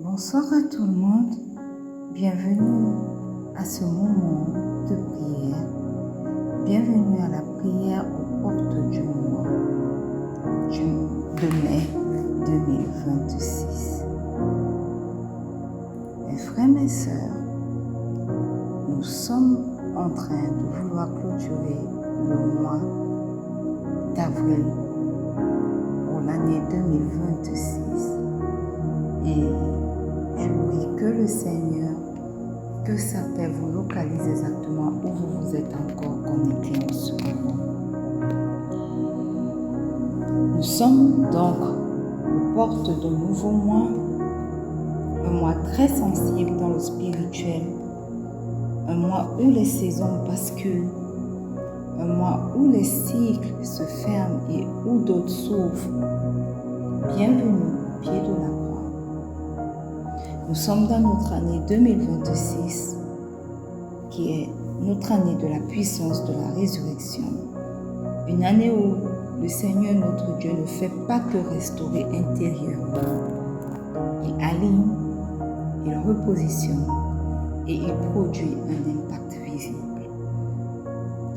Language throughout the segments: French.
Bonsoir à tout le monde, bienvenue à ce moment de prière, bienvenue à la prière aux portes du mois de mai 2026. Mes frères, mes sœurs, nous sommes en train de vouloir clôturer le mois d'avril pour l'année 2026 et je prie que le Seigneur, que sa paix vous localise exactement où vous êtes encore connectés en ce moment. Nous sommes donc aux portes d'un nouveau mois, un mois très sensible dans le spirituel, un mois où les saisons basculent, un mois où les cycles se ferment et où d'autres s'ouvrent. Bienvenue au pied de la croix. Nous sommes dans notre année 2026, qui est notre année de la puissance de la résurrection. Une année où le Seigneur notre Dieu ne fait pas que restaurer intérieurement. Il aligne, il repositionne et il produit un impact visible.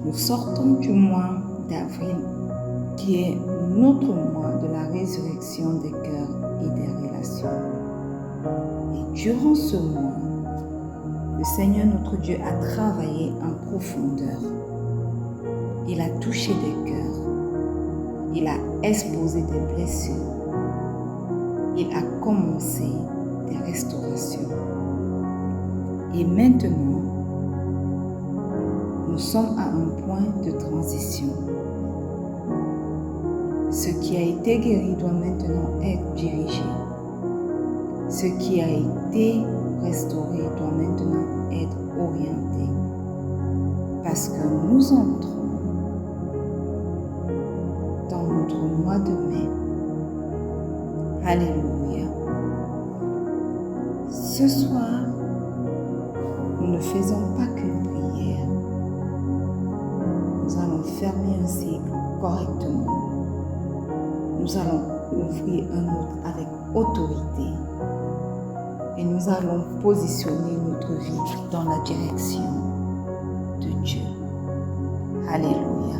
Nous sortons du mois d'avril, qui est notre mois de la résurrection des cœurs et des relations. Et durant ce mois, le Seigneur notre Dieu a travaillé en profondeur. Il a touché des cœurs. Il a exposé des blessures. Il a commencé des restaurations. Et maintenant, nous sommes à un point de transition. Ce qui a été guéri doit maintenant être dirigé. Ce qui a été restauré doit maintenant être orienté. Parce que nous entrons dans notre mois de mai. Alléluia. Ce soir, nous ne faisons pas qu'une prière. Nous allons fermer un cycle correctement. Nous allons ouvrir un autre avec autorité. Et nous allons positionner notre vie dans la direction de Dieu. Alléluia.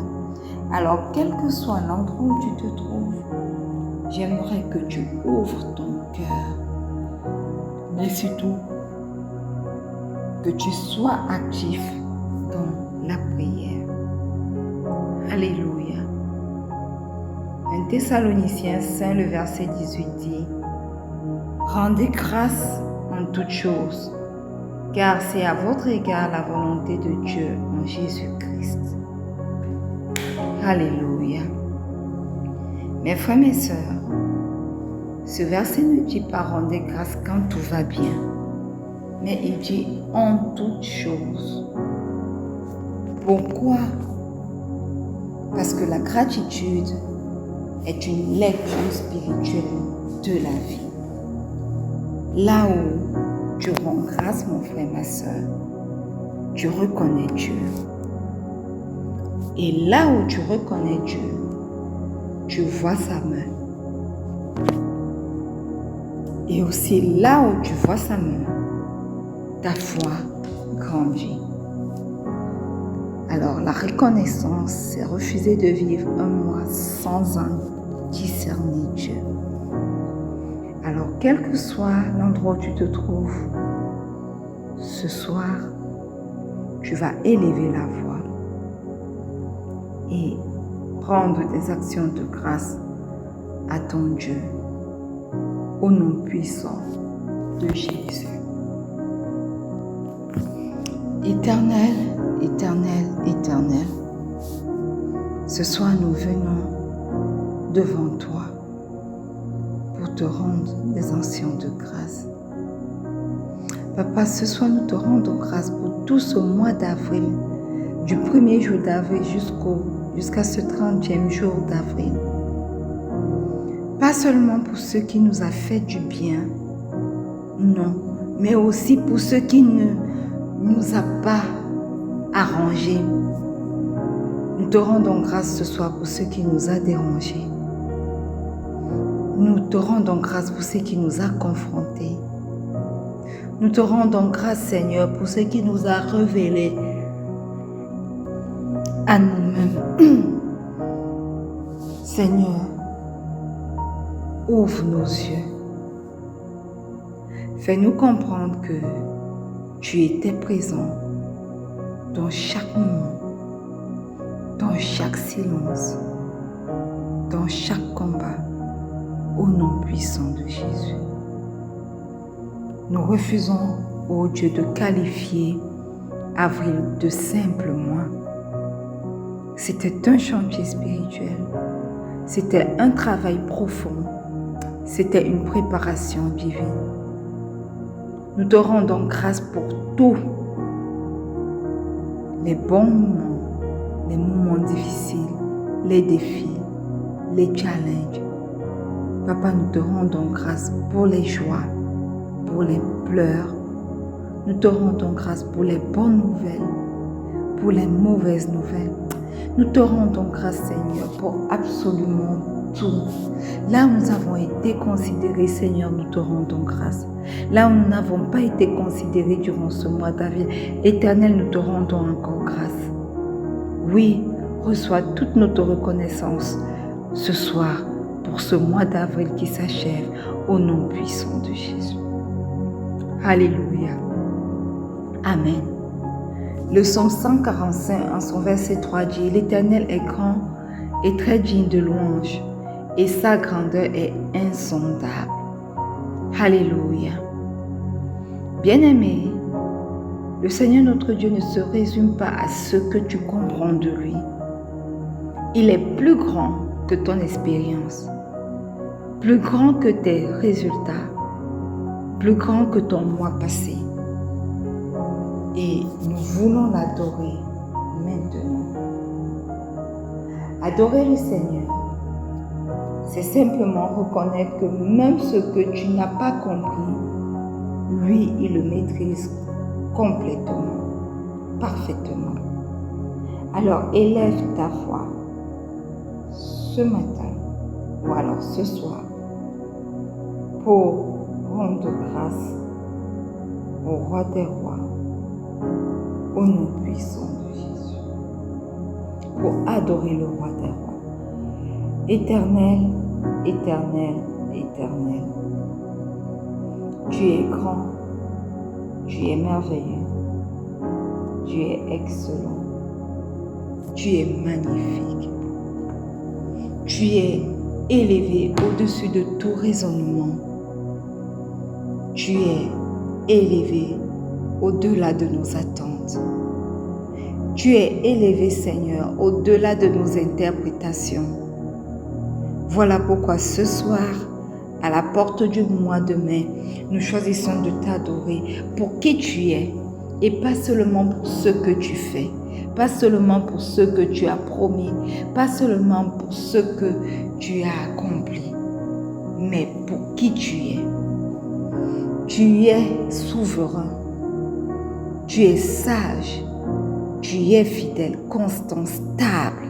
Alors, quel que soit l'endroit où tu te trouves, j'aimerais que tu ouvres ton cœur. Mais surtout, que tu sois actif dans la prière. Alléluia. 1 Thessaloniciens 5, le verset 18 dit: rendez grâce en toutes choses, car c'est à votre égard la volonté de Dieu en Jésus-Christ. Alléluia. Mes frères, mes sœurs, ce verset ne dit pas rendez grâce quand tout va bien, mais il dit en toutes choses. Pourquoi? Parce que la gratitude est une lecture spirituelle de la vie. Là où tu rends grâce, mon frère, ma soeur, tu reconnais Dieu. Et là où tu reconnais Dieu, tu vois sa main. Et aussi là où tu vois sa main, ta foi grandit. Alors la reconnaissance, c'est refuser de vivre un mois sans en discerner Dieu. Alors, quel que soit l'endroit où tu te trouves, ce soir, tu vas élever la voix et prendre des actions de grâce à ton Dieu, au nom puissant de Jésus. Éternel, éternel, éternel, ce soir nous venons devant toi pour te rendre des actions de grâce. Papa, ce soir nous te rendons grâce pour tout ce mois d'avril, du 1er jour d'avril jusqu'à ce 30e jour d'avril. Pas seulement pour ce qui nous a fait du bien, non, mais aussi pour ce qui ne nous a pas arrangés. Nous te rendons grâce ce soir pour ce qui nous a dérangés. Nous te rendons grâce pour ce qui nous a confrontés. Nous te rendons grâce, Seigneur, pour ce qui nous a révélé à nous-mêmes. Seigneur, ouvre nos yeux. Fais-nous comprendre que tu étais présent dans chaque moment, dans chaque silence, dans chaque combat, au nom puissant de Jésus. Nous refusons, ô Dieu, de qualifier avril de simple mois. C'était un chantier spirituel, c'était un travail profond, c'était une préparation divine. Nous te rendons grâce pour tous les bons moments, les moments difficiles, les défis, les challenges. Papa, nous te rendons grâce pour les joies, pour les pleurs. Nous te rendons grâce pour les bonnes nouvelles, pour les mauvaises nouvelles. Nous te rendons grâce, Seigneur, pour absolument tout. Là où nous avons été considérés, Seigneur, nous te rendons grâce. Là où nous n'avons pas été considérés durant ce mois d'avril, Éternel, nous te rendons encore grâce. Oui, reçois toute notre reconnaissance ce soir pour ce mois d'avril qui s'achève au nom puissant de Jésus. Alléluia. Amen. Le psaume 145 en son verset 3 dit « L'Éternel est grand et très digne de louange et sa grandeur est insondable. » Alléluia. Bien-aimé, le Seigneur notre Dieu ne se résume pas à ce que tu comprends de lui. Il est plus grand que ton expérience, plus grand que tes résultats, plus grand que ton mois passé. Et nous voulons l'adorer maintenant. Adorer le Seigneur, c'est simplement reconnaître que même ce que tu n'as pas compris, lui, il le maîtrise complètement, parfaitement. Alors élève ta voix ce matin ou alors ce soir pour rendre grâce au roi des rois, au nom puissant de Jésus, pour adorer le roi des rois. Éternel, éternel, éternel, tu es grand, tu es merveilleux, tu es excellent, tu es magnifique, tu es élevé au-dessus de tout raisonnement, tu es élevé au-delà de nos attentes. Tu es élevé, Seigneur, au-delà de nos interprétations. Voilà pourquoi ce soir, à la porte du mois de mai, nous choisissons de t'adorer pour qui tu es et pas seulement pour ce que tu fais, pas seulement pour ce que tu as promis, pas seulement pour ce que tu as accompli, mais pour qui tu es. Tu es souverain. Tu es sage, tu es fidèle, constant, stable.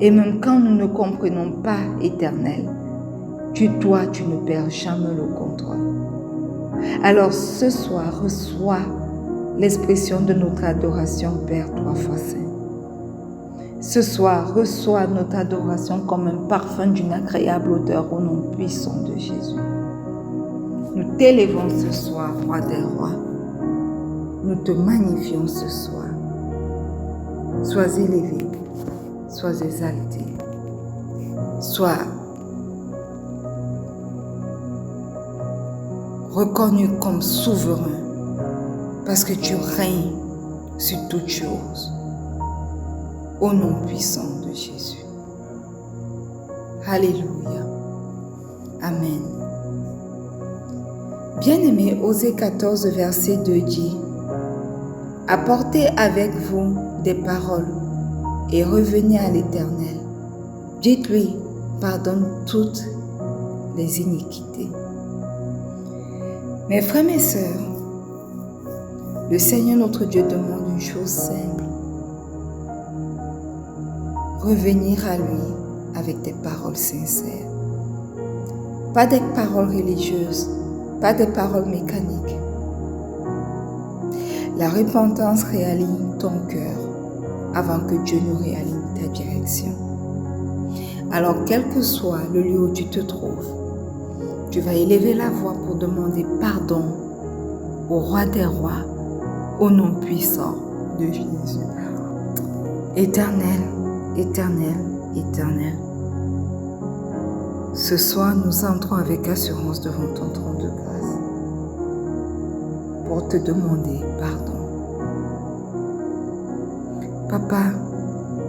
Et même quand nous ne comprenons pas, Éternel, toi, tu ne perds jamais le contrôle. Alors ce soir, reçois l'expression de notre adoration, Père, 3 fois saint. Ce soir, reçois notre adoration comme un parfum d'une agréable odeur au nom puissant de Jésus. Nous t'élevons ce soir, roi des rois. Nous te magnifions ce soir. Sois élevé, sois exalté, sois reconnu comme souverain parce que tu règnes sur toutes choses. Au nom puissant de Jésus. Alléluia. Amen. Bien-aimé, Osée 14, verset 2 dit « Apportez avec vous des paroles et revenez à l'Éternel. Dites-lui, pardonne toutes les iniquités. » Mes frères, mes sœurs, le Seigneur notre Dieu demande une chose simple. Revenir à lui avec des paroles sincères. Pas des paroles religieuses, pas des paroles mécaniques, La repentance réaligne ton cœur avant que Dieu ne réaligne ta direction. Alors, quel que soit le lieu où tu te trouves, tu vas élever la voix pour demander pardon au roi des rois, au nom puissant de Jésus. Éternel, éternel, éternel, ce soir nous entrons avec assurance devant ton trône de grâce pour te demander pardon. Papa,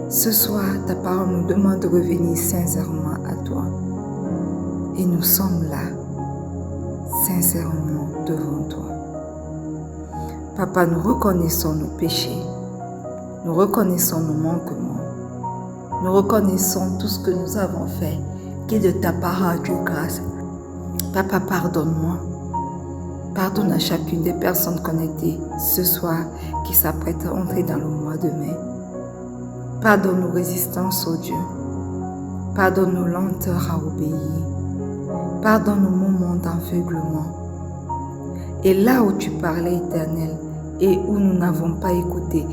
ce soir, ta parole nous demande de revenir sincèrement à toi. Et nous sommes là, sincèrement devant toi. Papa, nous reconnaissons nos péchés. Nous reconnaissons nos manquements. Nous reconnaissons tout ce que nous avons fait, qui est de ta parole, Dieu grâce. Papa, pardonne-moi. Pardonne à chacune des personnes connectées ce soir qui s'apprêtent à entrer dans le mois de mai. Pardonne nos résistances, ô Dieu. Pardonne nos lenteurs à obéir. Pardonne nos moments d'aveuglement. Et là où tu parlais, Éternel, et où nous n'avons pas écouté,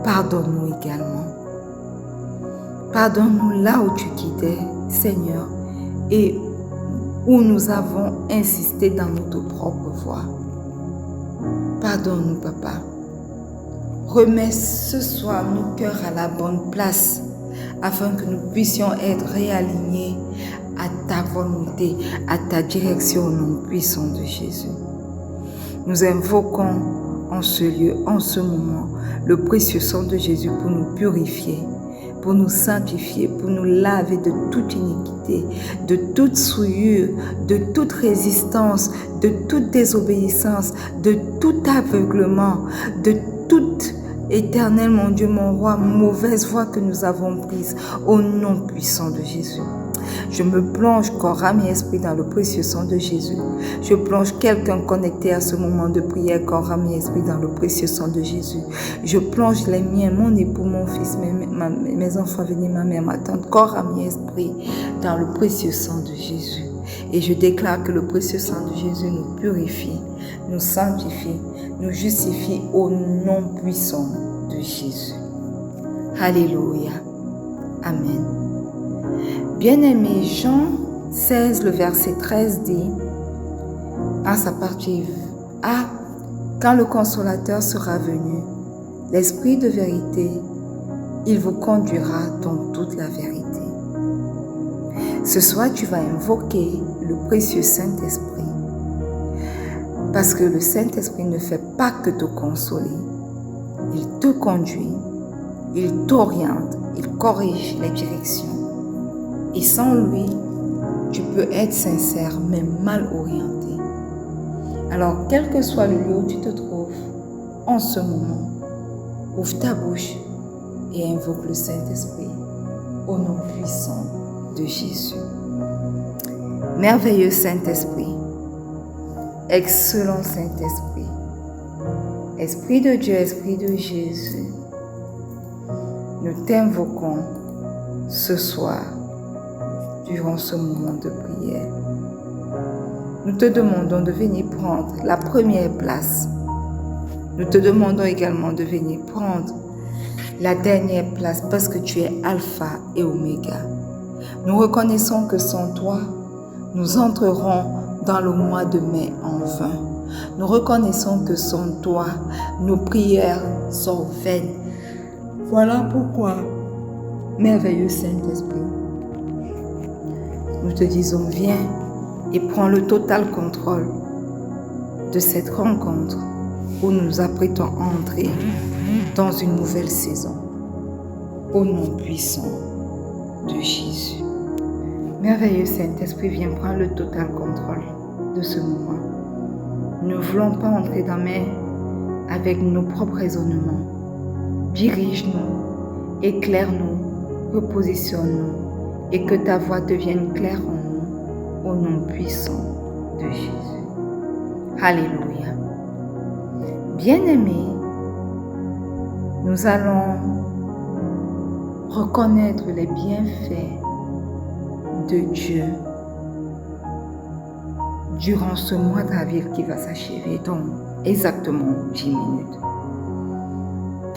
pardonne-nous également. Pardonne-nous là où tu guidais, Seigneur, et où nous avons insisté dans notre propre voie. Pardonne-nous, Papa. Remets ce soir nos cœurs à la bonne place afin que nous puissions être réalignés à ta volonté, à ta direction au nom puissant de Jésus. Nous invoquons en ce lieu, en ce moment, le précieux sang de Jésus pour nous purifier, pour nous sanctifier, pour nous laver de toute iniquité, de toute souillure, de toute résistance, de toute désobéissance, de tout aveuglement, de toute, éternel mon Dieu, mon roi, mauvaise voie que nous avons prise au nom puissant de Jésus. Je me plonge corps, âme et esprit dans le précieux sang de Jésus. Je plonge quelqu'un connecté à ce moment de prière, corps, âme et esprit dans le précieux sang de Jésus. Je plonge les miens, mon époux, mon fils, mes enfants venus, ma mère, ma tante, corps, âme et esprit dans le précieux sang de Jésus. Et je déclare que le précieux sang de Jésus nous purifie, nous sanctifie, nous justifie au nom puissant de Jésus. Alléluia. Amen. Bien-aimé, Jean 16, le verset 13 dit, à sa partie A, quand le consolateur sera venu, l'Esprit de vérité, il vous conduira dans toute la vérité. Ce soir, tu vas invoquer le précieux Saint-Esprit, parce que le Saint-Esprit ne fait pas que te consoler, il te conduit, il t'oriente, il corrige les directions. Et sans lui, tu peux être sincère, mais mal orienté. Alors, quel que soit le lieu où tu te trouves, en ce moment, ouvre ta bouche et invoque le Saint-Esprit au nom puissant de Jésus. Merveilleux Saint-Esprit, excellent Saint-Esprit, Esprit de Dieu, Esprit de Jésus, nous t'invoquons ce soir durant ce moment de prière. Nous te demandons de venir prendre la première place. Nous te demandons également de venir prendre la dernière place parce que tu es Alpha et Oméga. Nous reconnaissons que sans toi, nous entrerons dans le mois de mai en vain. Nous reconnaissons que sans toi, nos prières sont vaines. Voilà pourquoi, merveilleux Saint-Esprit, nous te disons, viens et prends le total contrôle de cette rencontre où nous nous apprêtons à entrer dans une nouvelle saison. Au nom puissant de Jésus. Merveilleux Saint-Esprit, viens prendre le total contrôle de ce moment. Nous ne voulons pas entrer dans mais avec nos propres raisonnements. Dirige-nous, éclaire-nous, repositionne-nous et que ta voix devienne claire en nous, au nom puissant de Jésus. Alléluia. Bien-aimés, nous allons reconnaître les bienfaits de Dieu durant ce mois d'avril qui va s'achever dans exactement 10 minutes.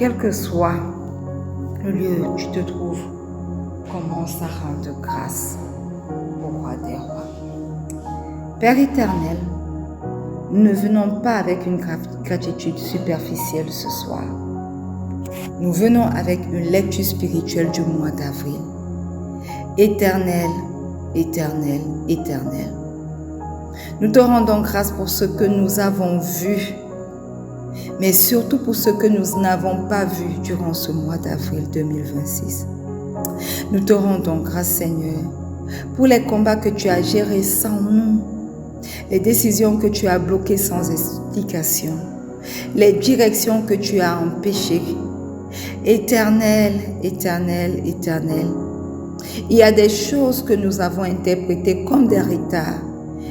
quel que soit le lieu où tu te trouves, commence à rendre grâce au roi des rois. Père éternel, nous ne venons pas avec une gratitude superficielle ce soir. Nous venons avec une lecture spirituelle du mois d'avril. Éternel, éternel, éternel. Nous te rendons grâce pour ce que nous avons vu, mais surtout pour ce que nous n'avons pas vu durant ce mois d'avril 2026. Nous te rendons grâce, Seigneur, pour les combats que tu as gérés sans nous, les décisions que tu as bloquées sans explication, les directions que tu as empêchées. Éternel, éternel, éternel. Il y a des choses que nous avons interprétées comme des retards,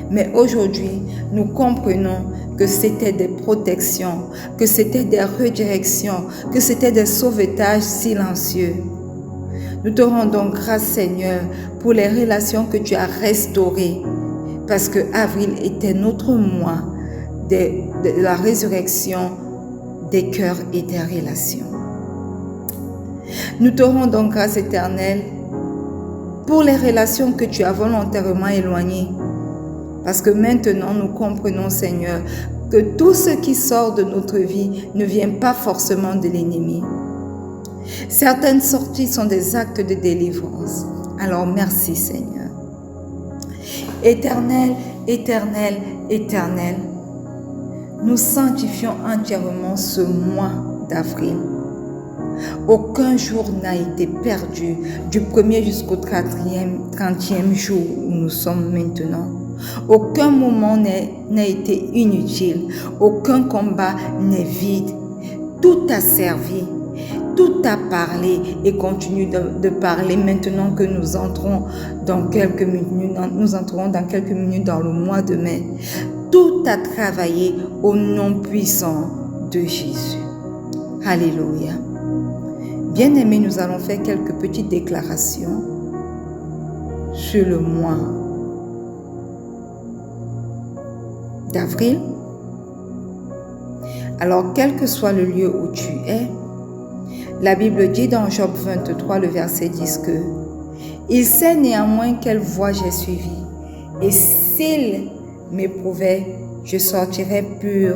mais aujourd'hui, nous comprenons que c'était des protections, que c'était des redirections, que c'était des sauvetages silencieux. Nous te rendons grâce, Seigneur, pour les relations que tu as restaurées, parce que avril était notre mois de la résurrection des cœurs et des relations. Nous te rendons grâce, éternelle, pour les relations que tu as volontairement éloignées, parce que maintenant nous comprenons, Seigneur, que tout ce qui sort de notre vie ne vient pas forcément de l'ennemi. Certaines sorties sont des actes de délivrance. Alors merci, Seigneur. Éternel, éternel, éternel, nous sanctifions entièrement ce mois d'avril. Aucun jour n'a été perdu du 1er jusqu'au 30e jour où nous sommes maintenant. Aucun moment n'a été inutile. Aucun combat n'est vide. Tout a servi. Tout a parlé et continue de parler maintenant que nous entrons dans quelques minutes. Nous entrerons dans quelques minutes dans le mois de mai. Tout a travaillé au nom puissant de Jésus. Alléluia. Bien-aimés, nous allons faire quelques petites déclarations sur le mois d'avril. Alors, quel que soit le lieu où tu es, la Bible dit dans Job 23, le verset 10 que « Il sait néanmoins quelle voie j'ai suivie, et s'il m'éprouvait, je sortirais pur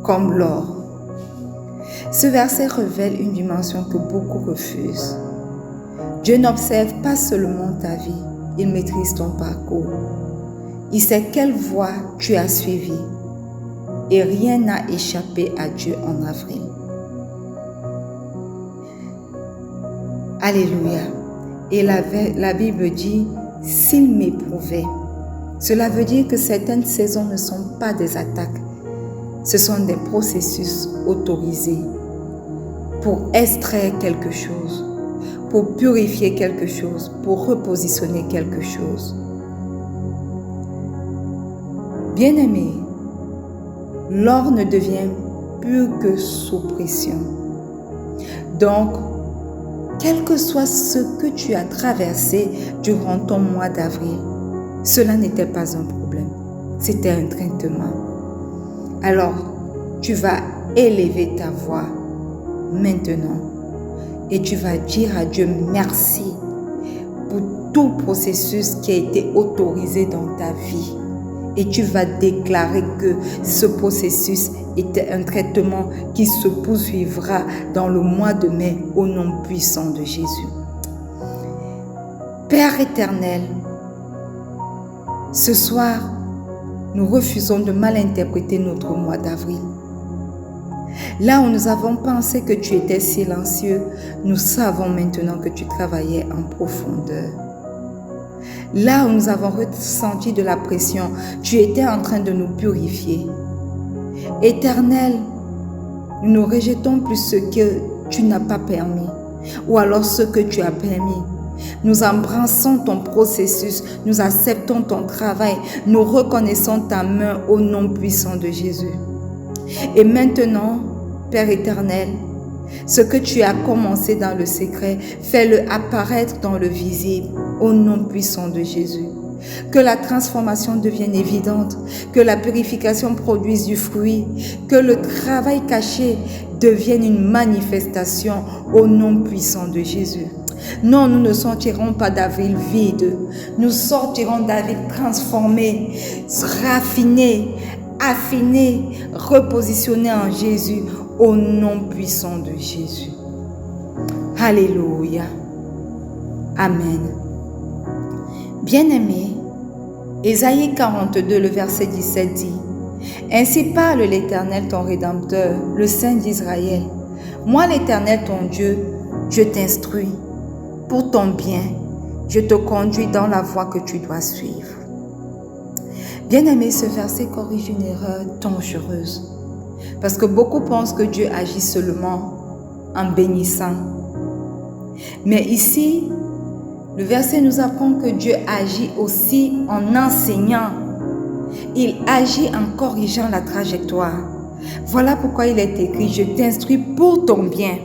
comme l'or. » Ce verset révèle une dimension que beaucoup refusent. Dieu n'observe pas seulement ta vie, il maîtrise ton parcours. Il sait quelle voie tu as suivie et rien n'a échappé à Dieu en avril. Alléluia. Et la Bible dit, s'il m'éprouvait, cela veut dire que certaines saisons ne sont pas des attaques. Ce sont des processus autorisés pour extraire quelque chose, pour purifier quelque chose, pour repositionner quelque chose. Bien-aimé, l'or ne devient plus que sous pression. Donc, quel que soit ce que tu as traversé durant ton mois d'avril, cela n'était pas un problème, c'était un traitement. Alors, tu vas élever ta voix maintenant et tu vas dire à Dieu merci pour tout processus qui a été autorisé dans ta vie. Et tu vas déclarer que ce processus était un traitement qui se poursuivra dans le mois de mai au nom puissant de Jésus. Père éternel, ce soir, nous refusons de mal interpréter notre mois d'avril. Là où nous avons pensé que tu étais silencieux, nous savons maintenant que tu travaillais en profondeur. Là où nous avons ressenti de la pression, tu étais en train de nous purifier. Éternel, nous ne rejetons plus ce que tu n'as pas permis, ou alors ce que tu as permis. Nous embrassons ton processus, nous acceptons ton travail, nous reconnaissons ta main au nom puissant de Jésus. Et maintenant, Père éternel, ce que tu as commencé dans le secret, fais-le apparaître dans le visible, au nom puissant de Jésus. Que la transformation devienne évidente, que la purification produise du fruit, que le travail caché devienne une manifestation au nom puissant de Jésus. Non, nous ne sortirons pas d'avril vide. Nous sortirons d'avril transformé, raffiné, affiné, repositionné en Jésus au nom puissant de Jésus. Alléluia. Amen. Bien-aimés, Ésaïe 42, le verset 17 dit: « Ainsi parle l'Éternel ton Rédempteur, le Saint d'Israël. Moi l'Éternel ton Dieu, je t'instruis. Pour ton bien, je te conduis dans la voie que tu dois suivre. » Bien-aimé, ce verset corrige une erreur dangereuse. Parce que beaucoup pensent que Dieu agit seulement en bénissant. Mais ici, le verset nous apprend que Dieu agit aussi en enseignant. Il agit en corrigeant la trajectoire. Voilà pourquoi il est écrit: « Je t'instruis pour ton bien. »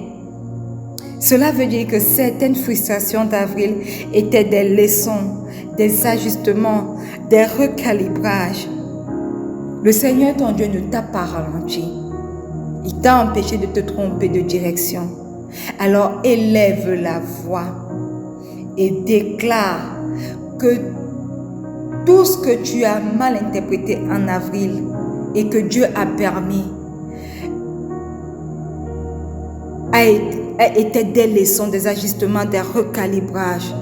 Cela veut dire que certaines frustrations d'avril étaient des leçons, des ajustements, des recalibrages. Le Seigneur ton Dieu ne t'a pas ralenti. Il t'a empêché de te tromper de direction. Alors élève la voix et déclare que tout ce que tu as mal interprété en avril et que Dieu a permis étaient des leçons, des ajustements, des recalibrages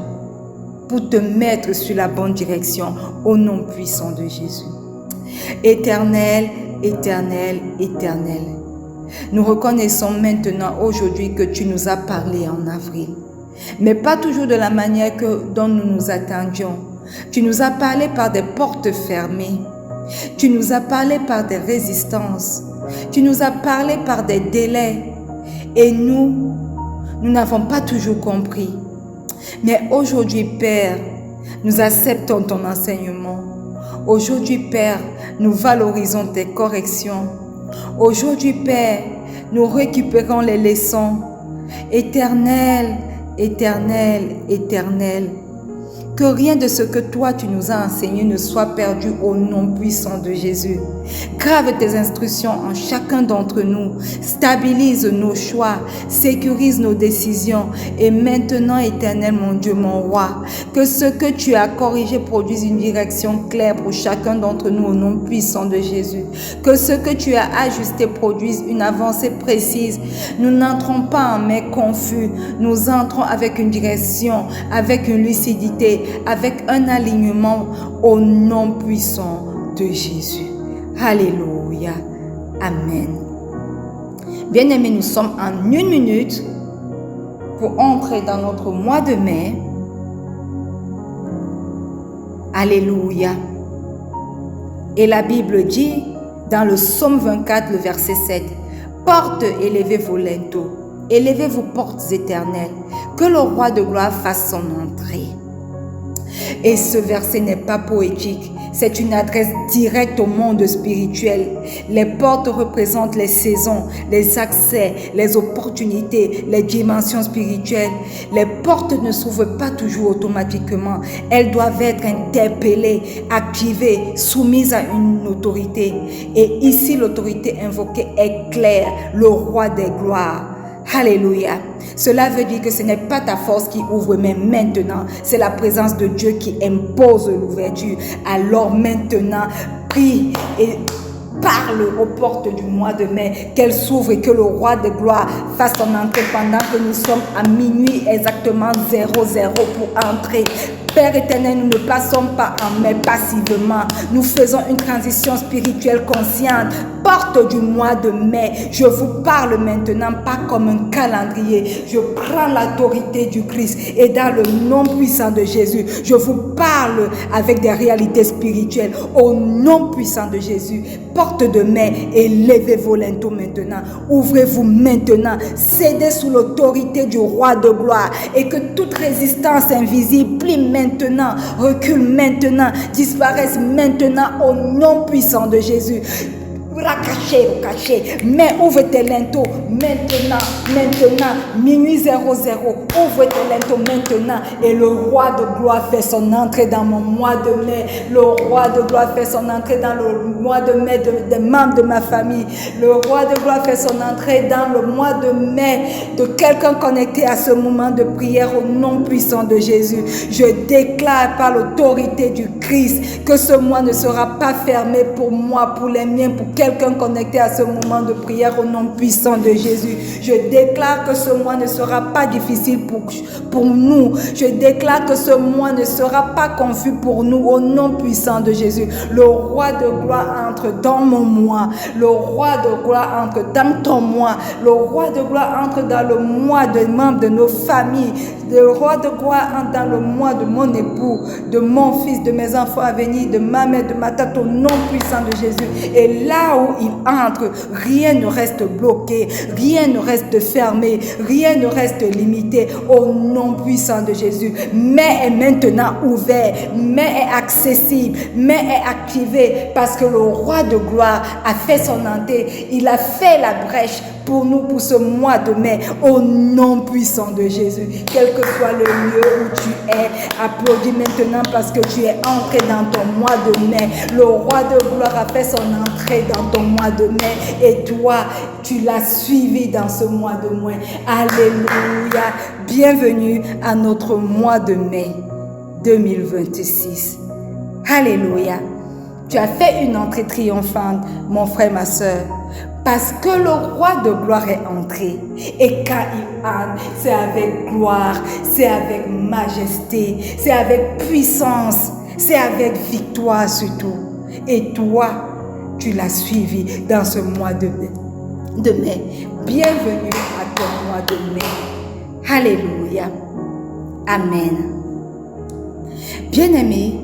pour te mettre sur la bonne direction au nom puissant de Jésus. Éternel, éternel, éternel, nous reconnaissons maintenant aujourd'hui que tu nous as parlé en avril, mais pas toujours de la manière dont nous nous attendions. Tu nous as parlé par des portes fermées. Tu nous as parlé par des résistances. Tu nous as parlé par des délais. Et nous n'avons pas toujours compris. Mais aujourd'hui, Père, nous acceptons ton enseignement. Aujourd'hui, Père, nous valorisons tes corrections. Aujourd'hui, Père, nous récupérons les leçons. Éternel, éternel, éternel, que rien de ce que toi tu nous as enseigné ne soit perdu au nom puissant de Jésus. Grave tes instructions en chacun d'entre nous. Stabilise nos choix, sécurise nos décisions. Et maintenant, éternel mon Dieu, mon roi, que ce que tu as corrigé produise une direction claire pour chacun d'entre nous au nom puissant de Jésus. Que ce que tu as ajusté produise une avancée précise. Nous n'entrons pas en mai confus. Nous entrons avec une direction, avec une lucidité, avec un alignement au nom puissant de Jésus. Alléluia. Amen. Bien-aimés, nous sommes en 1 minute pour entrer dans notre mois de mai. Alléluia. Et la Bible dit dans le psaume 24, le verset 7, « Portes, élevez vos linteaux, élevez vos portes éternelles, que le roi de gloire fasse son entrée. » Et ce verset n'est pas poétique, c'est une adresse directe au monde spirituel. Les portes représentent les saisons, les accès, les opportunités, les dimensions spirituelles. Les portes ne s'ouvrent pas toujours automatiquement. Elles doivent être interpellées, activées, soumises à une autorité. Et ici, l'autorité invoquée est claire, le roi des gloires. Alléluia. Cela veut dire que ce n'est pas ta force qui ouvre, mais maintenant, c'est la présence de Dieu qui impose l'ouverture. Alors maintenant, prie et parle aux portes du mois de mai, qu'elles s'ouvrent et que le roi de gloire fasse son entrée pendant que nous sommes à minuit exactement 00 pour entrer. Père éternel, nous ne passons pas en mai passivement. Nous faisons une transition spirituelle consciente. Porte du mois de mai, je vous parle maintenant pas comme un calendrier. Je prends l'autorité du Christ et dans le nom puissant de Jésus, je vous parle avec des réalités spirituelles. Au nom puissant de Jésus, porte de mai, élevez vos linteaux maintenant. Ouvrez-vous maintenant. Cédez sous l'autorité du roi de gloire et que toute résistance invisible plie maintenant, recule maintenant, disparaisse maintenant au nom puissant de Jésus. Mais ouvre tes linteaux maintenant, minuit 00. Ouvre tes linteaux maintenant. Et le roi de gloire fait son entrée dans mon mois de mai. Le roi de gloire fait son entrée dans le mois de mai des membres de ma famille. Le roi de gloire fait son entrée dans le mois de mai de quelqu'un connecté à ce moment de prière au nom puissant de Jésus. Je déclare par l'autorité du Christ que ce mois ne sera pas fermé pour moi, pour les miens, pour quelqu'un connecté à ce moment de prière au nom puissant de Jésus. Je déclare que ce mois ne sera pas difficile pour nous. Je déclare que ce mois ne sera pas confus pour nous au nom puissant de Jésus. Le roi de gloire entre dans mon mois. Le roi de gloire entre dans ton mois. Le roi de gloire entre dans le mois des membres de nos familles. Le roi de gloire entre dans le mois de mon époux, de mon fils, de mes enfants à venir, de ma mère, de ma tante au nom puissant de Jésus. Et là où il entre, rien ne reste bloqué, rien ne reste fermé, rien ne reste limité au nom puissant de Jésus. Mais est maintenant ouvert, mais est accessible, mais est activé parce que le roi de gloire a fait son entrée. Il a fait la brèche pour nous, pour ce mois de mai, au nom puissant de Jésus. Quel que soit le lieu où tu es, applaudis maintenant parce que tu es entré dans ton mois de mai. Le roi de gloire a fait son entrée dans ton mois de mai et toi, tu l'as suivi dans ce mois de mai. Alléluia. Bienvenue à notre mois de mai 2026. Alléluia. Tu as fait une entrée triomphante, mon frère, ma soeur. Parce que le roi de gloire est entré. Et quand il entre, c'est avec gloire, c'est avec majesté, c'est avec puissance, c'est avec victoire surtout. Et toi, tu l'as suivi dans ce mois de mai. Bienvenue à ton mois de mai. Alléluia. Amen. Bien-aimé,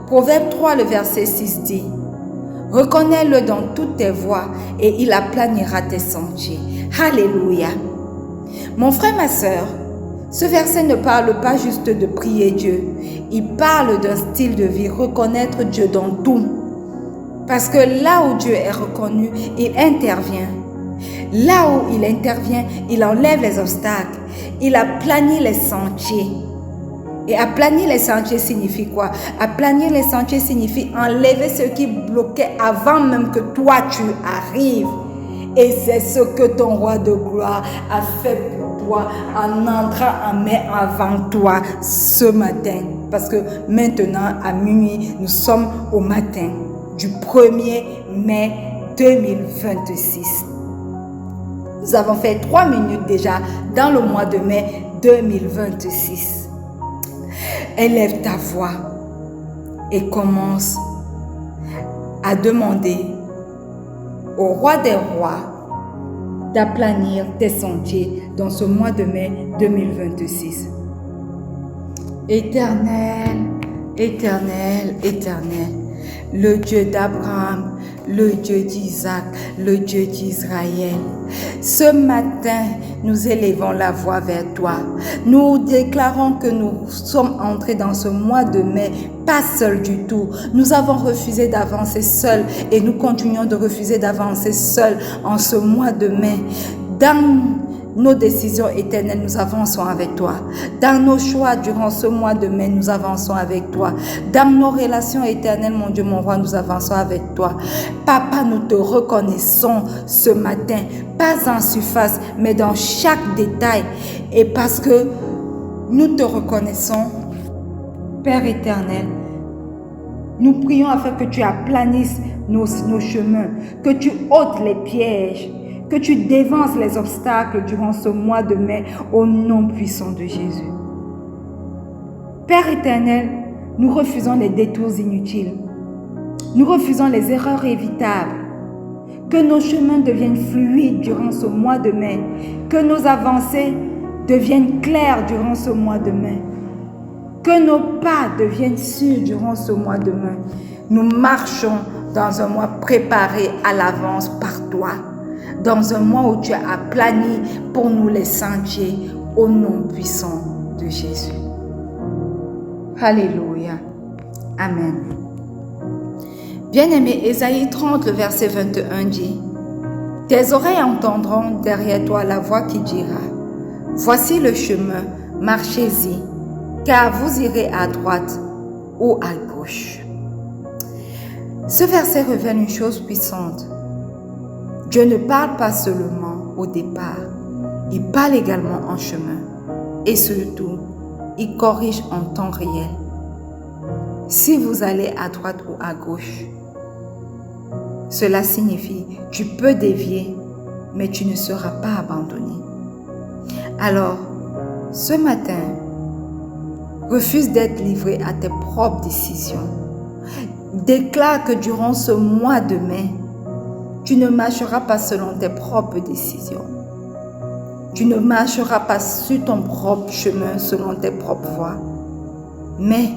Proverbe 3, le verset 6 dit: reconnais-le dans toutes tes voies et il aplanira tes sentiers. Alléluia. Mon frère, ma soeur, ce verset ne parle pas juste de prier Dieu. Il parle d'un style de vie, reconnaître Dieu dans tout. Parce que là où Dieu est reconnu, il intervient. Là où il intervient, il enlève les obstacles. Il aplanit les sentiers. Et aplanir les sentiers signifie quoi? Aplanir les sentiers signifie enlever ce qui bloquait avant même que toi tu arrives. Et c'est ce que ton roi de gloire a fait pour toi en entrant en mai avant toi ce matin. Parce que maintenant à minuit, nous sommes au matin du 1er mai 2026. Nous avons fait 3 minutes déjà dans le mois de mai 2026. Élève ta voix et commence à demander au roi des rois d'aplanir tes sentiers dans ce mois de mai 2026. Éternel, éternel, éternel, le Dieu d'Abraham, le Dieu d'Isaac, le Dieu d'Israël. Ce matin, nous élevons la voix vers toi. Nous déclarons que nous sommes entrés dans ce mois de mai, pas seuls du tout. Nous avons refusé d'avancer seuls et nous continuons de refuser d'avancer seuls en ce mois de mai. Dans nos décisions éternelles, nous avançons avec toi. Dans nos choix durant ce mois de mai, nous avançons avec toi. Dans nos relations éternelles, mon Dieu, mon roi, nous avançons avec toi. Papa, nous te reconnaissons ce matin, pas en surface, mais dans chaque détail. Et parce que nous te reconnaissons, Père éternel, nous prions afin que tu aplanisses nos chemins, que tu ôtes les pièges, que tu dévances les obstacles durant ce mois de mai au nom puissant de Jésus. Père éternel, nous refusons les détours inutiles. Nous refusons les erreurs évitables. Que nos chemins deviennent fluides durant ce mois de mai. Que nos avancées deviennent claires durant ce mois de mai. Que nos pas deviennent sûrs durant ce mois de mai. Nous marchons dans un mois préparé à l'avance par toi. Dans un mois où tu as aplani pour nous les sentiers au nom puissant de Jésus. Alléluia. Amen. Bien-aimé, Ésaïe 30, le verset 21 dit, « Tes oreilles entendront derrière toi la voix qui dira, « Voici le chemin, marchez-y, car vous irez à droite ou à gauche. » Ce verset révèle une chose puissante. Dieu ne parle pas seulement au départ, il parle également en chemin. Et surtout, il corrige en temps réel. Si vous allez à droite ou à gauche, cela signifie que tu peux dévier, mais tu ne seras pas abandonné. Alors, ce matin, refuse d'être livré à tes propres décisions. Déclare que durant ce mois de mai, tu ne marcheras pas selon tes propres décisions. Tu ne marcheras pas sur ton propre chemin, selon tes propres voies, mais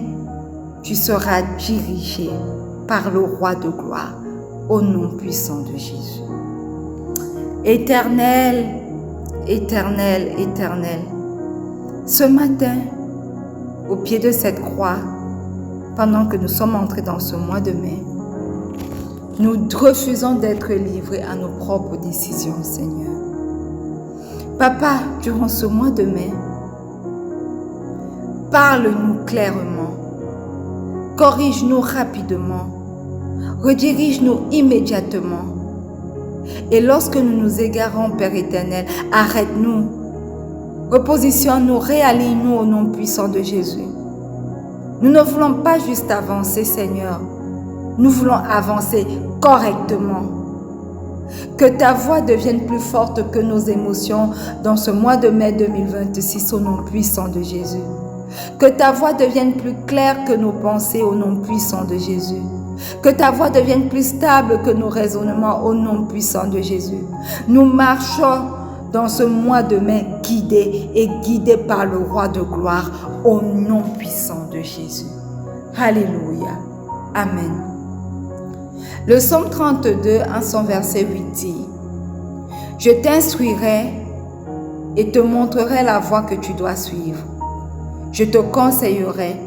tu seras dirigé par le Roi de gloire, au nom puissant de Jésus. Éternel, éternel, éternel, ce matin, au pied de cette croix, pendant que nous sommes entrés dans ce mois de mai, nous refusons d'être livrés à nos propres décisions, Seigneur. Papa, durant ce mois de mai, parle-nous clairement, corrige-nous rapidement, redirige-nous immédiatement. Et lorsque nous nous égarons, Père éternel, arrête-nous, repositionne-nous, réaligne-nous au nom puissant de Jésus. Nous ne voulons pas juste avancer, Seigneur, nous voulons avancer correctement. Que ta voix devienne plus forte que nos émotions dans ce mois de mai 2026 au nom puissant de Jésus. Que ta voix devienne plus claire que nos pensées au nom puissant de Jésus. Que ta voix devienne plus stable que nos raisonnements au nom puissant de Jésus. Nous marchons dans ce mois de mai guidés par le Roi de gloire au nom puissant de Jésus. Alléluia. Amen. Le psaume 32, en son verset 8 dit, « Je t'instruirai et te montrerai la voie que tu dois suivre. Je te conseillerai,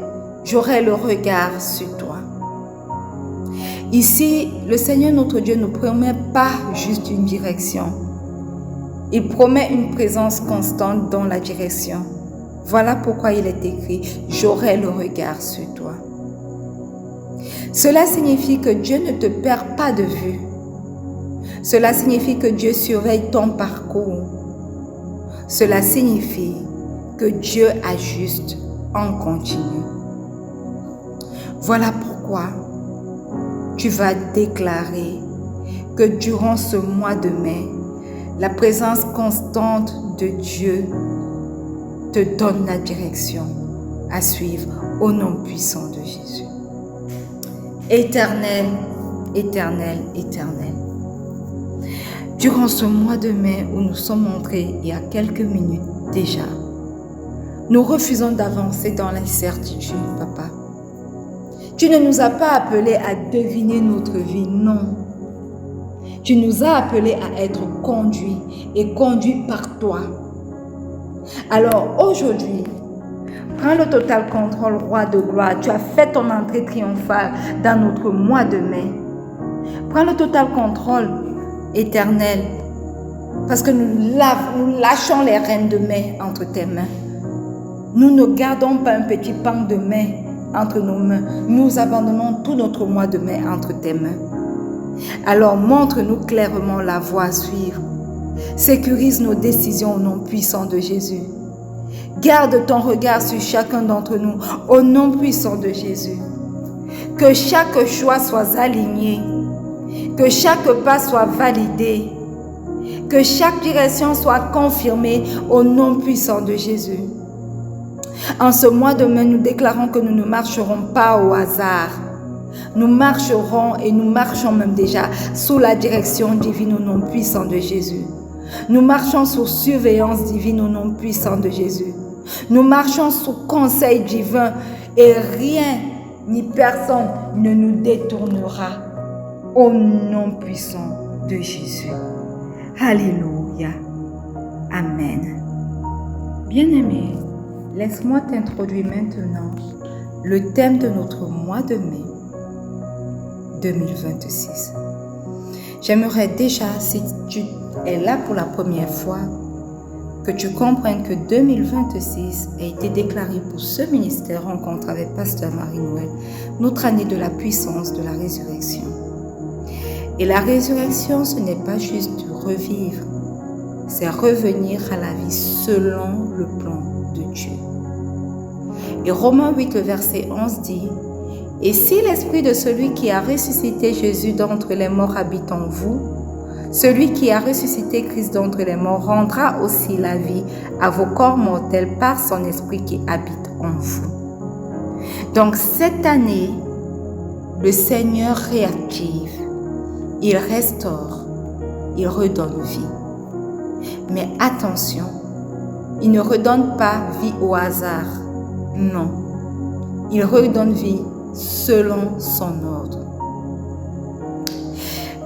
j'aurai le regard sur toi. » Ici, le Seigneur notre Dieu ne promet pas juste une direction. Il promet une présence constante dans la direction. Voilà pourquoi il est écrit « J'aurai le regard sur toi ». Cela signifie que Dieu ne te perd pas de vue. Cela signifie que Dieu surveille ton parcours. Cela signifie que Dieu ajuste en continu. Voilà pourquoi tu vas déclarer que durant ce mois de mai, la présence constante de Dieu te donne la direction à suivre au nom puissant de Jésus. Éternel, éternel, éternel. Durant ce mois de mai où nous sommes entrés il y a quelques minutes déjà, nous refusons d'avancer dans l'incertitude, Papa. Tu ne nous as pas appelés à deviner notre vie, non. Tu nous as appelés à être conduits et conduits par toi. Alors aujourd'hui, prends le total contrôle, Roi de gloire. Tu as fait ton entrée triomphale dans notre mois de mai. Prends le total contrôle, éternel, parce que nous lâchons les rênes de mai entre tes mains. Nous ne gardons pas un petit pan de mai entre nos mains. Nous abandonnons tout notre mois de mai entre tes mains. Alors montre-nous clairement la voie à suivre. Sécurise nos décisions au nom puissant de Jésus. Garde ton regard sur chacun d'entre nous au nom puissant de Jésus. Que chaque choix soit aligné. Que chaque pas soit validé. Que chaque direction soit confirmée au nom puissant de Jésus. En ce mois de mai, nous déclarons que nous ne marcherons pas au hasard. Nous marcherons et nous marchons même déjà sous la direction divine au nom puissant de Jésus. Nous marchons sous surveillance divine au nom puissant de Jésus. Nous marchons sous conseil divin et rien ni personne ne nous détournera au nom puissant de Jésus. Alléluia. Amen. Bien-aimé, laisse-moi t'introduire maintenant le thème de notre mois de mai. 2026. J'aimerais déjà, si tu es là pour la première fois, que tu comprennes que 2026 a été déclaré pour ce ministère Rencontre avec Pasteur Marie-Noël, notre année de la puissance de la résurrection. Et la résurrection, ce n'est pas juste revivre, c'est revenir à la vie selon le plan de Dieu. Et Romains 8, le verset 11 dit: « Et si l'esprit de celui qui a ressuscité Jésus d'entre les morts habite en vous, celui qui a ressuscité Christ d'entre les morts rendra aussi la vie à vos corps mortels par son esprit qui habite en vous. » Donc cette année, le Seigneur réactive, il restaure, il redonne vie. Mais attention, il ne redonne pas vie au hasard. Non, il redonne vie selon son ordre.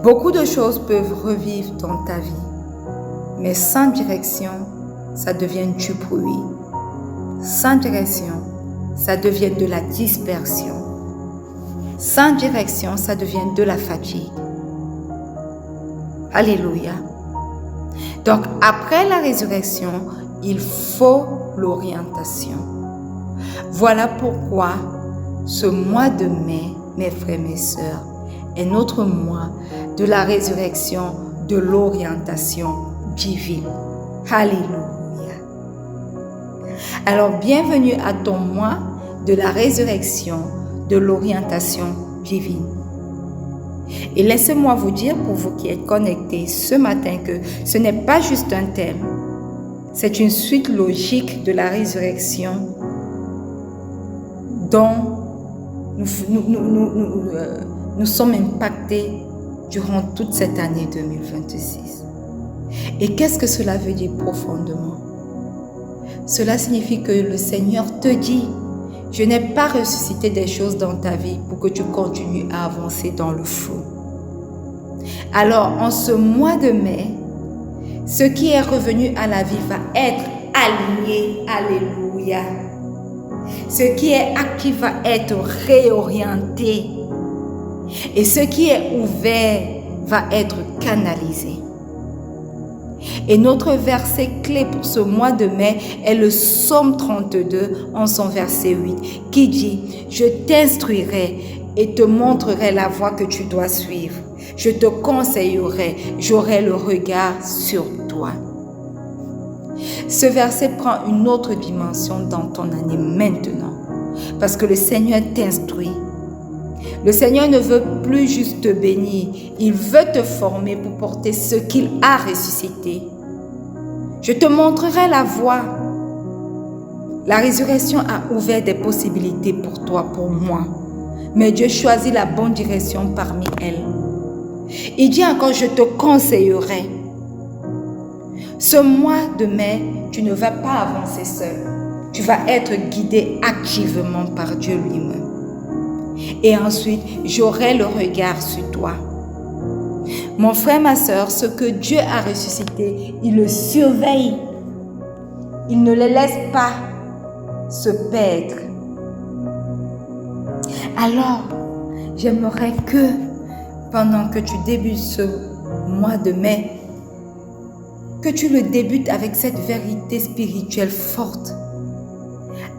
Beaucoup de choses peuvent revivre dans ta vie, mais sans direction, ça devient du bruit. Sans direction, ça devient de la dispersion. Sans direction, ça devient de la fatigue. Alléluia. Donc, après la résurrection, il faut l'orientation. Voilà pourquoi ce mois de mai, mes frères et mes sœurs, est notre mois de la résurrection, de l'orientation divine. Alléluia. Alors, bienvenue à ton mois de la résurrection, de l'orientation divine. Et laissez-moi vous dire, pour vous qui êtes connectés ce matin, que ce n'est pas juste un thème, c'est une suite logique de la résurrection dont nous sommes impactés durant toute cette année 2026. Et qu'est-ce que cela veut dire profondément? Cela signifie que le Seigneur te dit: je n'ai pas ressuscité des choses dans ta vie pour que tu continues à avancer dans le flou. Alors, en ce mois de mai, ce qui est revenu à la vie va être aligné. Alléluia. Ce qui est actif va être réorienté. Et ce qui est ouvert va être canalisé. Et notre verset clé pour ce mois de mai est le Psaume 32 en son verset 8 qui dit: « Je t'instruirai et te montrerai la voie que tu dois suivre. Je te conseillerai, j'aurai le regard sur toi. » Ce verset prend une autre dimension dans ton année maintenant parce que le Seigneur t'instruit. Le Seigneur ne veut plus juste te bénir, il veut te former pour porter ce qu'il a ressuscité. Je te montrerai la voie. La résurrection a ouvert des possibilités pour toi, pour moi. Mais Dieu choisit la bonne direction parmi elles. Il dit encore: je te conseillerai. Ce mois de mai, tu ne vas pas avancer seul. Tu vas être guidé activement par Dieu lui-même. Et ensuite, j'aurai le regard sur toi. Mon frère, ma soeur, ce que Dieu a ressuscité, il le surveille. Il ne les laisse pas se perdre. Alors, j'aimerais que pendant que tu débutes ce mois de mai, que tu le débutes avec cette vérité spirituelle forte.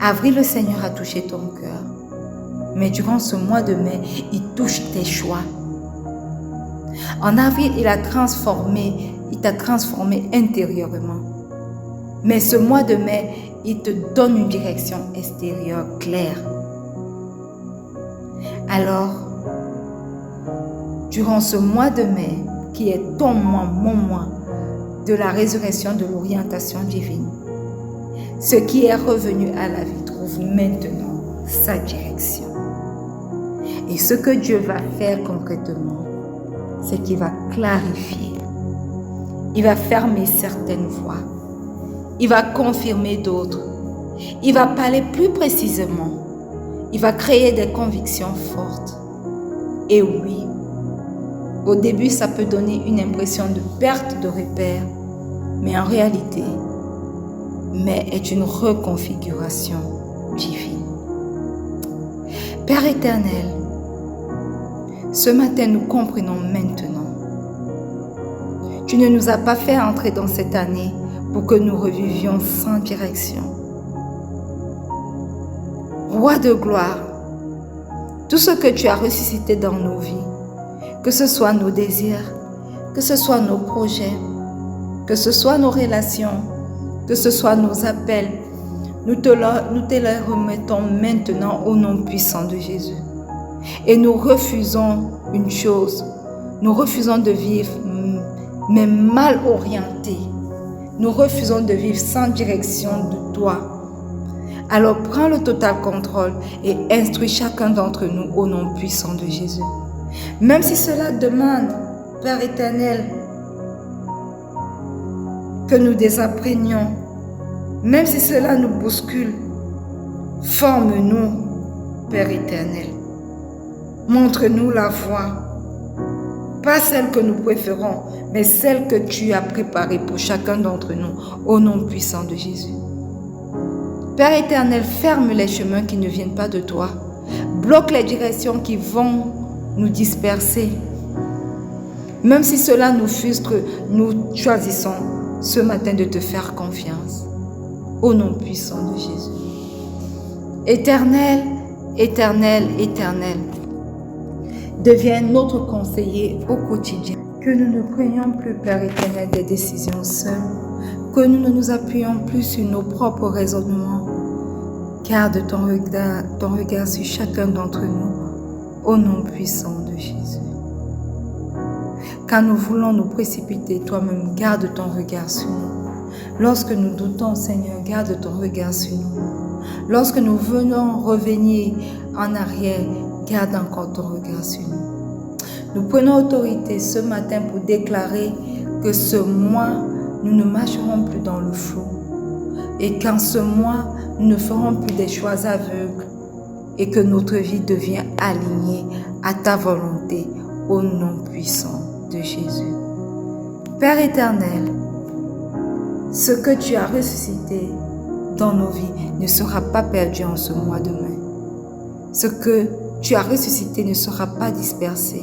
Avril, le Seigneur a touché ton cœur. Mais durant ce mois de mai, il touche tes choix. En avril, il t'a transformé intérieurement. Mais ce mois de mai, il te donne une direction extérieure claire. Alors, durant ce mois de mai, qui est ton mois, mon mois, de la résurrection, de l'orientation divine, ce qui est revenu à la vie trouve maintenant sa direction. Et ce que Dieu va faire concrètement, c'est qu'il va clarifier. Il va fermer certaines voies. Il va confirmer d'autres. Il va parler plus précisément. Il va créer des convictions fortes. Et oui, au début, ça peut donner une impression de perte de repère, mais en réalité, est une reconfiguration divine. Père éternel, Ce matin, nous comprenons maintenant. Tu ne nous as pas fait entrer dans cette année pour que nous revivions sans direction. Roi de gloire, tout ce que tu as ressuscité dans nos vies, que ce soit nos désirs, que ce soit nos projets, que ce soit nos relations, que ce soit nos appels, nous te les remettons maintenant au nom puissant de Jésus. Et nous refusons une chose, nous refusons de vivre mais mal orientés. Nous refusons de vivre sans direction de toi. Alors prends le total contrôle et instruis chacun d'entre nous au nom puissant de Jésus. Même si cela demande, Père éternel, que nous désapprenions, même si cela nous bouscule, forme-nous, Père éternel. Montre-nous la voie, pas celle que nous préférons, mais celle que tu as préparée pour chacun d'entre nous, au nom puissant de Jésus. Père éternel, ferme les chemins qui ne viennent pas de toi. Bloque les directions qui vont nous disperser. Même si cela nous frustre, nous choisissons ce matin de te faire confiance. Au nom puissant de Jésus. Éternel, éternel, éternel, deviens notre conseiller au quotidien. Que nous ne prenions plus, Père éternel, des décisions seuls. Que nous ne nous appuyons plus sur nos propres raisonnements. Garde ton regard sur chacun d'entre nous, au nom puissant de Jésus. Quand nous voulons nous précipiter, toi-même, garde ton regard sur nous. Lorsque nous doutons, Seigneur, garde ton regard sur nous. Lorsque nous venons revenir en arrière, garde encore ton regard sur nous. Nous prenons autorité ce matin pour déclarer que ce mois, nous ne marcherons plus dans le flou. Et qu'en ce mois, nous ne ferons plus des choix aveugles et que notre vie devient alignée à ta volonté au nom puissant de Jésus. Père éternel, ce que tu as ressuscité dans nos vies ne sera pas perdu en ce mois de mai. Ce que tu as ressuscité ne sera pas dispersé.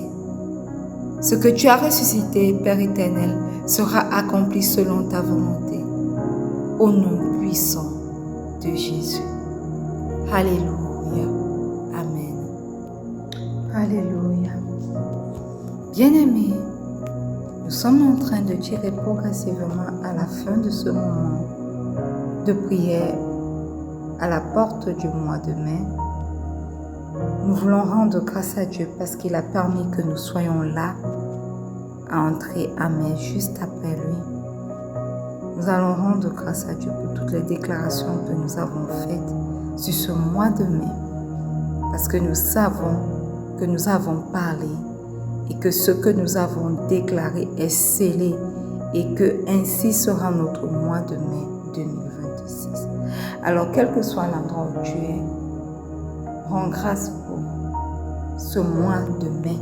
Ce que tu as ressuscité, Père éternel, sera accompli selon ta volonté. Au nom puissant de Jésus. Alléluia. Amen. Alléluia. Bien-aimés, nous sommes en train de tirer progressivement à la fin de ce moment de prière à la porte du mois de mai. Nous voulons rendre grâce à Dieu parce qu'il a permis que nous soyons là à entrer à mai juste après lui. Nous allons rendre grâce à Dieu pour toutes les déclarations que nous avons faites sur ce mois de mai parce que nous savons que nous avons parlé et que ce que nous avons déclaré est scellé et que ainsi sera notre mois de mai 2026. Alors, quel que soit l'endroit où tu es, rends grâce pour ce mois de mai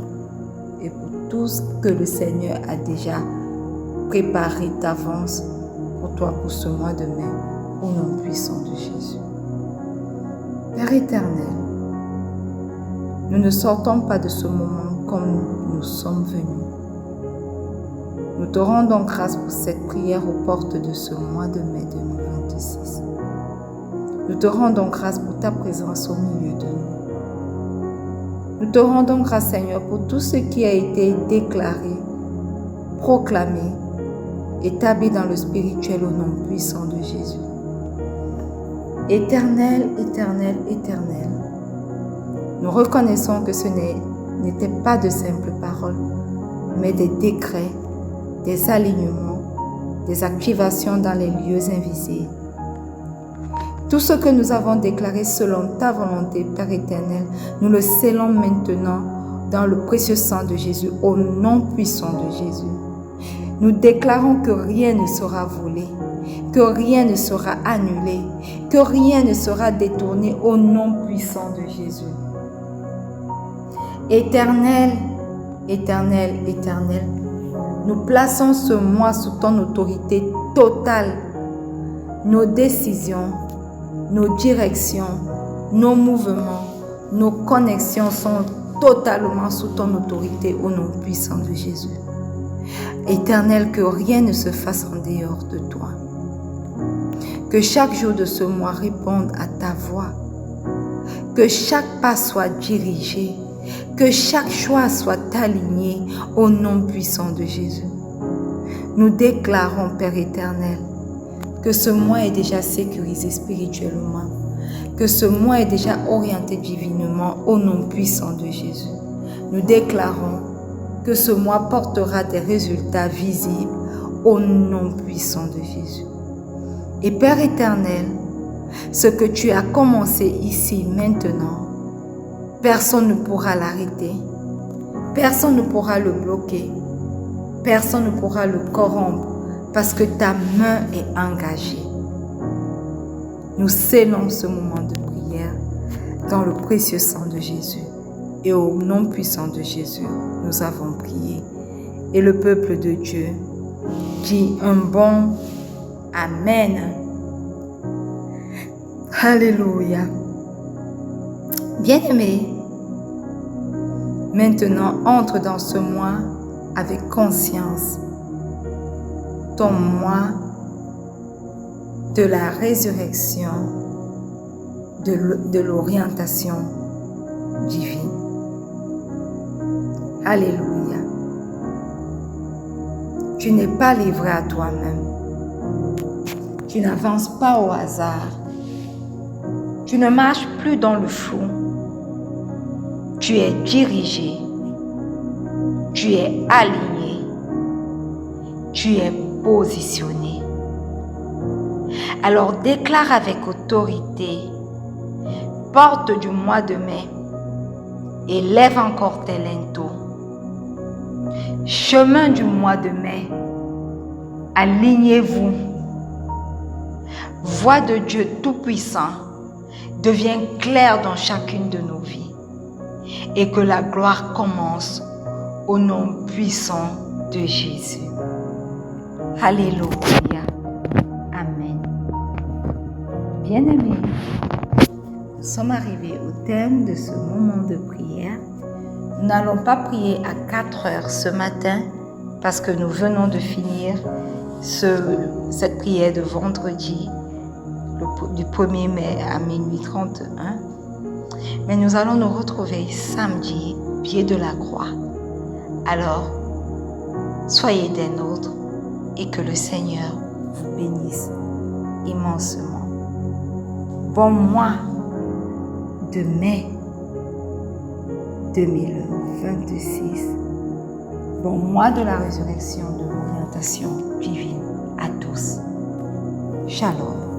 et pour tout ce que le Seigneur a déjà préparé d'avance pour toi pour ce mois de mai, au nom puissant de Jésus. Père éternel, nous ne sortons pas de ce moment comme nous sommes venus. Nous te rendons grâce pour cette prière aux portes de ce mois de mai 2026. Nous te rendons grâce pour ta présence au milieu de nous. Nous te rendons grâce, Seigneur, pour tout ce qui a été déclaré, proclamé, établi dans le spirituel au nom puissant de Jésus. Éternel, éternel, éternel, nous reconnaissons que ce n'était pas de simples paroles, mais des décrets, des alignements, des activations dans les lieux invisibles. Tout ce que nous avons déclaré selon ta volonté, Père éternel, nous le scellons maintenant dans le précieux sang de Jésus, au nom puissant de Jésus. Nous déclarons que rien ne sera volé, que rien ne sera annulé, que rien ne sera détourné au nom puissant de Jésus. Éternel, éternel, éternel, nous plaçons ce mois sous ton autorité totale. Nos décisions, nos directions, nos mouvements, nos connexions sont totalement sous ton autorité au nom puissant de Jésus. Éternel, que rien ne se fasse en dehors de toi. Que chaque jour de ce mois réponde à ta voix. Que chaque pas soit dirigé. Que chaque choix soit aligné au nom puissant de Jésus. Nous déclarons, Père éternel, que ce mois est déjà sécurisé spirituellement. Que ce mois est déjà orienté divinement au nom puissant de Jésus. Nous déclarons que ce mois portera des résultats visibles au nom puissant de Jésus. Et Père éternel, ce que tu as commencé ici maintenant, personne ne pourra l'arrêter, personne ne pourra le bloquer, personne ne pourra le corrompre parce que ta main est engagée. Nous scellons ce moment de prière dans le précieux sang de Jésus. Et au nom puissant de Jésus, nous avons prié. Et le peuple de Dieu dit un bon Amen. Alléluia. Bien-aimé, maintenant entre dans ce mois avec conscience. Ton mois de la résurrection, de l'orientation divine. Alléluia. Tu n'es pas livré à toi-même. Tu n'avances pas au hasard. Tu ne marches plus dans le flou. Tu es dirigé. Tu es aligné. Tu es positionné. Alors déclare avec autorité, porte du mois de mai, et lève encore tes linteaux. Chemin du mois de mai, alignez-vous. Voix de Dieu Tout-Puissant devient claire dans chacune de nos vies et que la gloire commence au nom puissant de Jésus. Alléluia. Amen. Bien-aimés, nous sommes arrivés au terme de ce moment de prière. Nous n'allons pas prier à 4 heures ce matin parce que nous venons de finir cette prière de vendredi du 1er mai à minuit 31. Mais nous allons nous retrouver samedi au pied de la croix. Alors, soyez des nôtres et que le Seigneur vous bénisse immensément. Bon mois de mai 2026. Bon mois de la résurrection, de l'orientation divine à tous. Shalom.